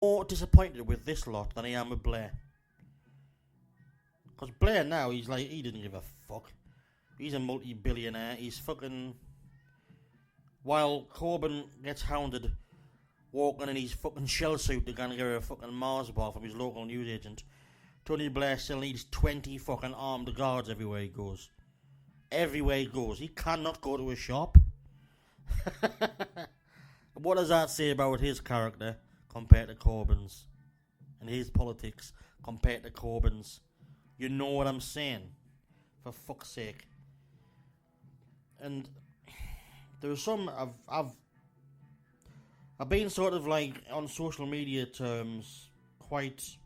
more disappointed with this lot than I am with Blair. Because Blair now, he's like, he didn't give a fuck. He's a multi-billionaire. He's fucking... While Corbyn gets hounded walking in his fucking shell suit to go and get a fucking Mars bar from his local newsagent, Tony Blair still needs 20 fucking armed guards everywhere he goes. Everywhere he goes. He cannot go to a shop. What does that say about his character compared to Corbyn's? And his politics compared to Corbyn's? You know what I'm saying? For fuck's sake. And there's some I've been sort of like on social media terms quite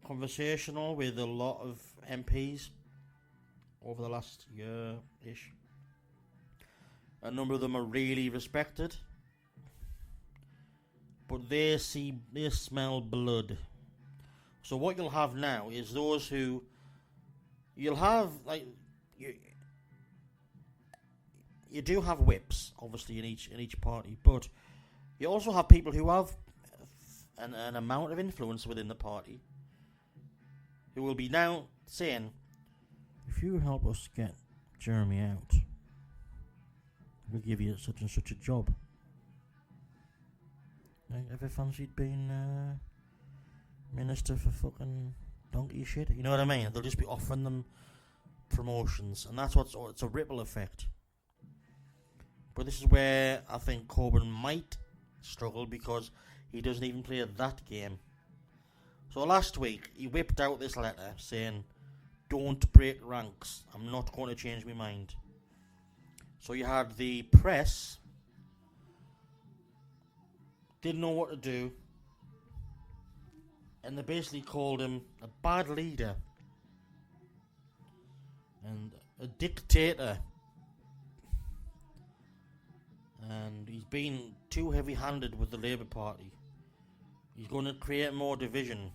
conversational with a lot of MPs over the last year-ish. A number of them are really respected, but they smell blood. So what you'll have now is those who you'll have like you do have whips, obviously, in each party, but you also have people who have an amount of influence within the party who will be now saying, if you help us get Jeremy out, we'll give you such and such a job. Ever fancied being minister for fucking donkey shit? You know what I mean? They'll just be offering them promotions, and that's it's a ripple effect. But this is where I think Corbyn might struggle because he doesn't even play that game. So last week, he whipped out this letter saying, don't break ranks. I'm not going to change my mind. So you had the press, didn't know what to do, and they basically called him a bad leader and a dictator. And he's been too heavy-handed with the Labour Party. He's going to create more division.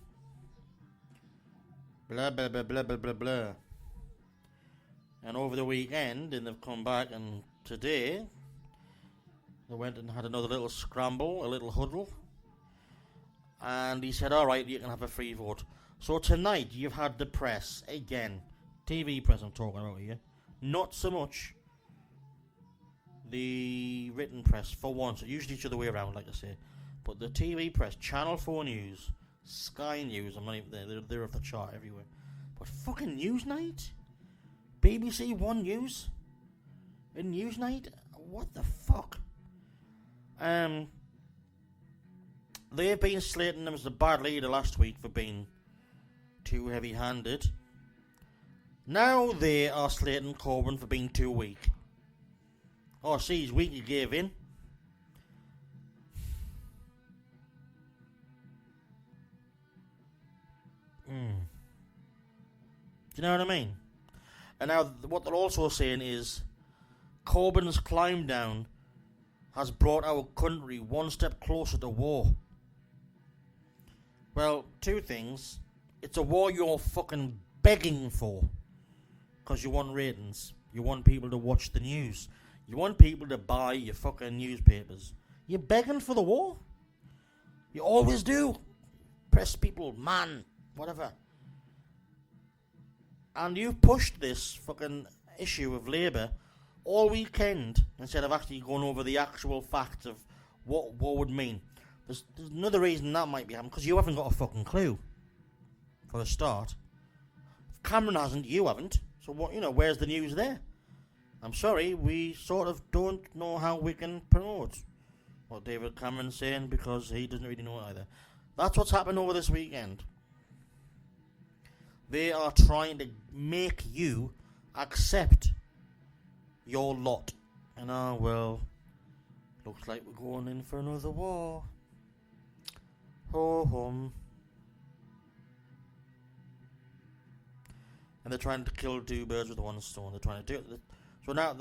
Blah, blah, blah, blah, blah, blah, blah. And over the weekend, and they've come back, and today, they went and had another little scramble, a little huddle. And he said, alright, you can have a free vote. So tonight, you've had the press, again. TV press I'm talking about here. Not so much the written press, for once. Usually it's the other way around, like I say. But the TV press, Channel 4 News, Sky News, I'm not even there, they're off the chart everywhere. But fucking Newsnight? BBC One News? In Newsnight? What the fuck? They've been slating him as the bad leader last week for being too heavy-handed. Now they are slating Corbyn for being too weak. Oh, see, he's weak, he gave in. Do you know what I mean? And now what they're also saying is Corbyn's climb down has brought our country one step closer to war. Well, two things. It's a war you're fucking begging for. Because you want ratings. You want people to watch the news. You want people to buy your fucking newspapers. You're begging for the war. You always do. Press people, man, whatever. And you've pushed this fucking issue of Labour all weekend instead of actually going over the actual facts of what war would mean. There's another reason that might be happening, because you haven't got a fucking clue. For a start. If Cameron hasn't, you haven't. So what? Where's the news there? I'm sorry, we sort of don't know how we can promote what David Cameron's saying because he doesn't really know it either. That's what's happened over this weekend. They are trying to make you accept your lot. And well, looks like we're going in for another war. Ho hum. And they're trying to kill two birds with one stone. They're trying to do it. So now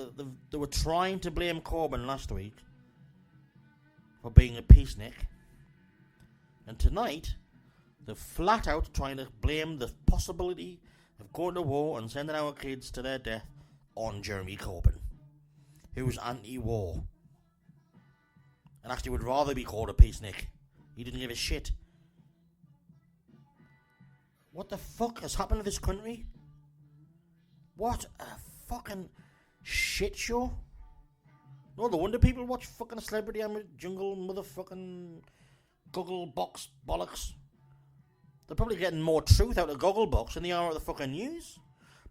they were trying to blame Corbyn last week for being a peacenik. And tonight, they're flat out trying to blame the possibility of going to war and sending our kids to their death on Jeremy Corbyn, who's anti-war. And actually would rather be called a peacenik. He didn't give a shit. What the fuck has happened to this country? What a fucking shit show. No wonder people watch fucking Celebrity Jungle motherfucking Gogglebox bollocks. They're probably getting more truth out of Gogglebox than they are out of the fucking news.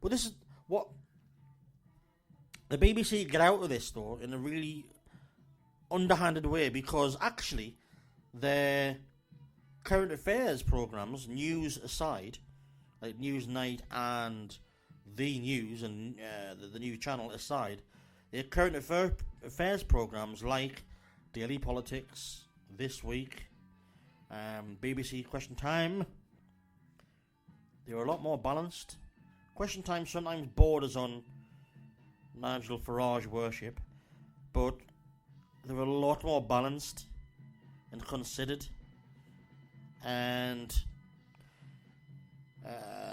But this is what the BBC get out of this, though, in a really underhanded way, because actually their current affairs programmes, news aside, like Newsnight and The News and the news channel aside, their current affairs programmes like Daily Politics, This Week, BBC Question Time, they were a lot more balanced. Question Time sometimes borders on Nigel Farage worship, but they were a lot more balanced and considered. And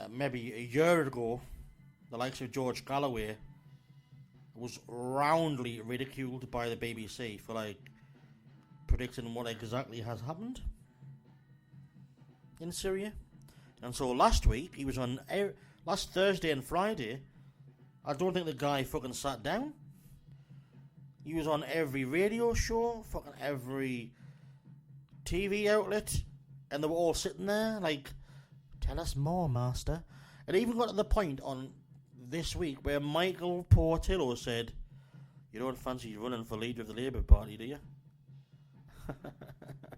maybe a year ago, the likes of George Galloway was roundly ridiculed by the BBC for predicting what exactly has happened in Syria. And so last week, he was on last Thursday and Friday. I don't think the guy fucking sat down. He was on every radio show, fucking every TV outlet, and they were all sitting there tell us more, master. It even got to the point on this week where Michael Portillo said, you don't fancy running for leader of the Labour Party, do you?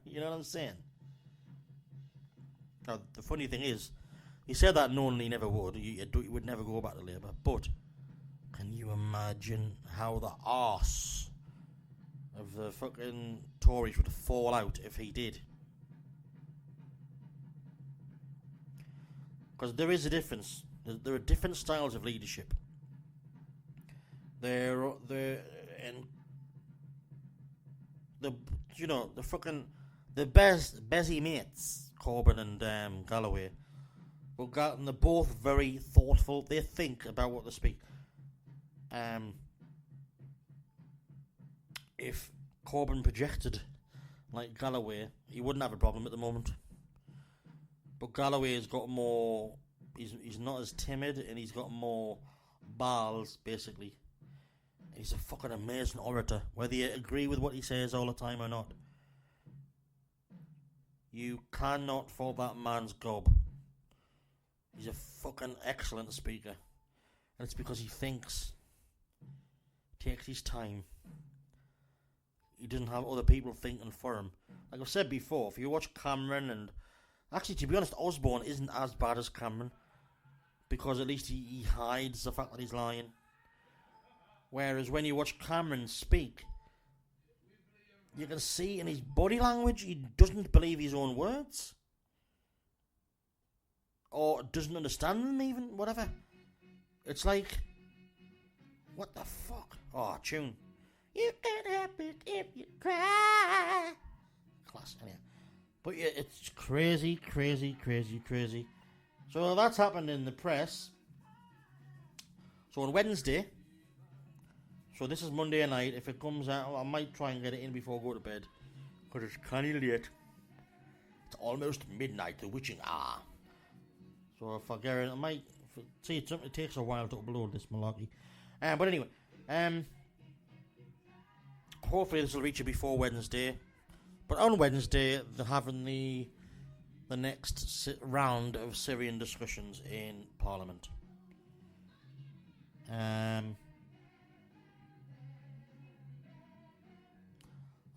You know what I'm saying? Now, the funny thing is, he said that knowing he never would. He would never go back to Labour. But can you imagine how the arse of the fucking Tories would fall out if he did? Because there is a difference. There are different styles of leadership. The Bezzy mates, Corbyn and Galloway, and they're both very thoughtful. They think about what they speak. If Corbyn projected like Galloway, he wouldn't have a problem at the moment. But Galloway has got more. He's not as timid, and he's got more balls, basically. He's a fucking amazing orator, whether you agree with what he says all the time or not. You cannot fault that man's gob. He's a fucking excellent speaker. And it's because he thinks. Takes his time. He doesn't have other people thinking for him. Like I've said before, if you watch Cameron and... Actually, to be honest, Osborne isn't as bad as Cameron. Because at least he hides the fact that he's lying. Whereas when you watch Cameron speak, you can see in his body language he doesn't believe his own words. Or doesn't understand them even, whatever. It's like, what the fuck? Oh, tune. You can't help it if you cry. Class, anyhow. But yeah, it's crazy. So that's happened in the press. So on Wednesday, so this is Monday night. If it comes out, I might try and get it in before I go to bed, because it's kind of late. It's almost midnight, the witching hour. So if I get it, I might see it takes a while to upload this malarkey. But anyway, hopefully this will reach you before Wednesday. But on Wednesday, they're having the next round of Syrian discussions in Parliament. I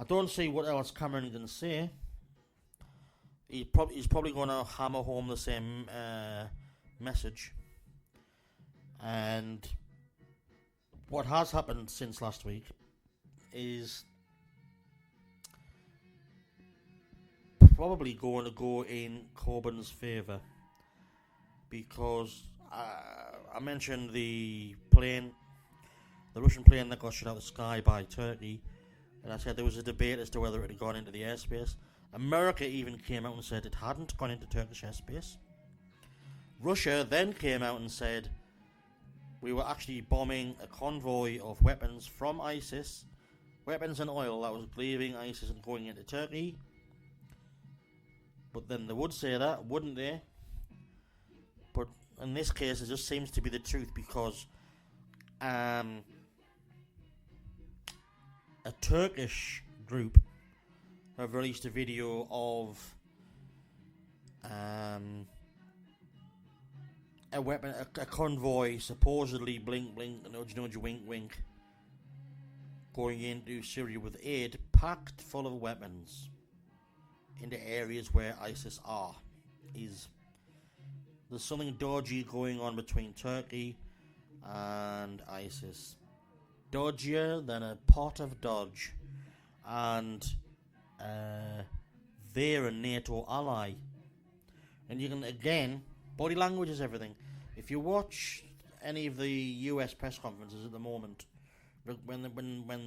don't see what else Cameron can say. He's probably going to hammer home the same message. And what has happened since last week is probably going to go in Corbyn's favour, because I mentioned the Russian plane that got shot out of the sky by Turkey, and I said there was a debate as to whether it had gone into the airspace. America even came out and said it hadn't gone into Turkish airspace. Russia then came out and said we were actually bombing a convoy of weapons from ISIS, weapons and oil that was leaving ISIS and going into Turkey. But then they would say that, wouldn't they? But in this case, it just seems to be the truth because a Turkish group have released a video of a weapon, a convoy, supposedly blink blink, nudge nudge, wink wink, going into Syria with aid packed full of weapons into areas where ISIS is. There's something dodgy going on between Turkey and ISIS. Dodgier than a pot of dodge. And they're a NATO ally. And you can, again, body language is everything. If you watch any of the US press conferences at the moment, when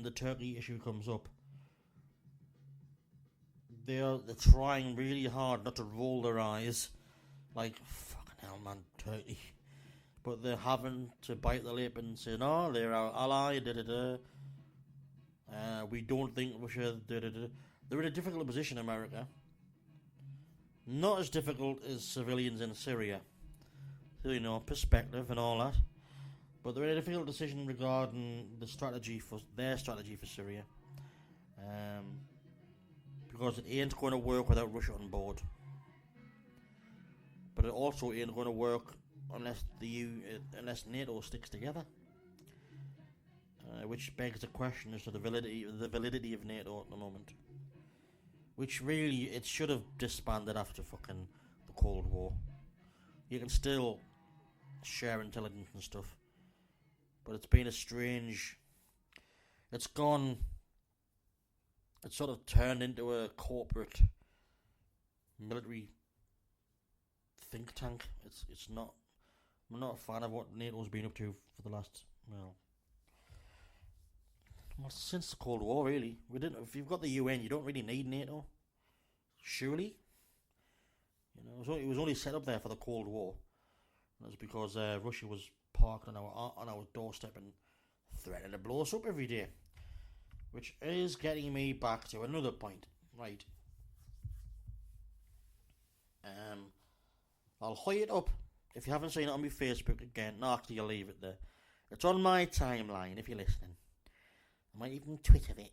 the Turkey issue comes up, they're trying really hard not to roll their eyes like, fucking hell man, Turkey. But they're having to bite the lip and say, no, they're our ally, we don't think Russia, They're in a difficult position, America. Not as difficult as civilians in Syria. So, you know, perspective and all that. But they're in a difficult decision regarding their strategy for Syria. Because it ain't going to work without Russia on board. But it also ain't going to work unless unless NATO sticks together. Which begs the question as to the validity of NATO at the moment. Which really, it should have disbanded after fucking the Cold War. You can still share intelligence and stuff. But it's been a strange... It's sort of turned into a corporate military think tank. It's not... I'm not a fan of what NATO's been up to for the last... Well, since the Cold War, really. If you've got the UN, you don't really need NATO. Surely. You know, it was only set up there for the Cold War. That's because Russia was parked on our doorstep and threatening to blow us up every day. Which is getting me back to another point. Right. I'll hide it up. If you haven't seen it on my Facebook again, no, actually I'll leave it there. It's on my timeline if you're listening. I might even Twitter it.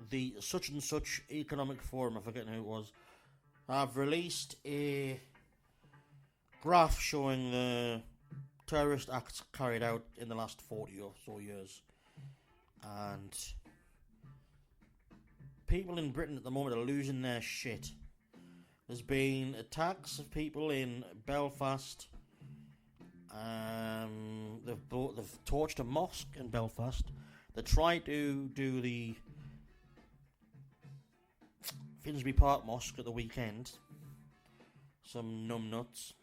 The such and such economic forum, I forget who it was, have released a graph showing the terrorist acts carried out in the last 40 or so years. And people in Britain at the moment are losing their shit. There's been attacks of people in Belfast. They've torched a mosque in Belfast. They tried to do the Finsbury Park Mosque at the weekend. Some numbnuts.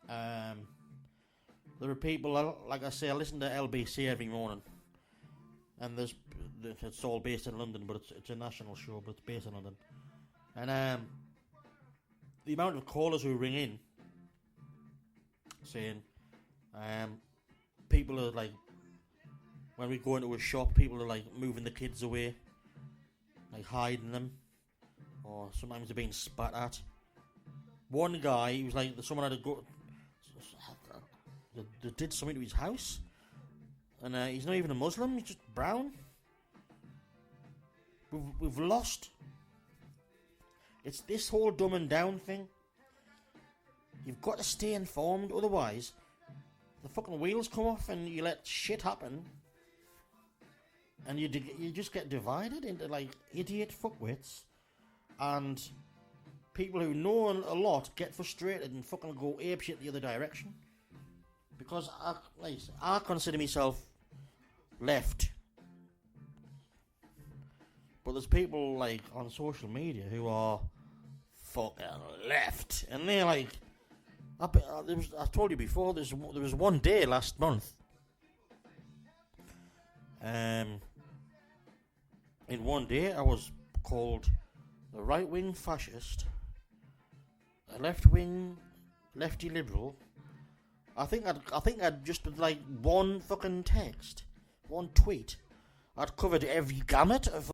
There are people, like I say, I listen to LBC every morning. And it's all based in London, but it's a national show, but it's based in London. And the amount of callers who ring in saying, people are like, when we go into a shop, people are like moving the kids away, like hiding them, or sometimes they're being spat at. One guy, he was like, someone had to go, they did something to his house, and he's not even a Muslim, he's just brown. We've lost. It's this whole dumb and down thing. You've got to stay informed, otherwise the fucking wheels come off and you let shit happen, and you just get divided into like idiot fuckwits, and people who know a lot get frustrated and fucking go apeshit the other direction. Because I consider myself left, but there's people like on social media who are fucking left, and they're like, I told you before, there was one day last month, in one day I was called a right-wing fascist, a left-wing lefty liberal. I think I'd just like one fucking text, one tweet, I'd covered every gamut of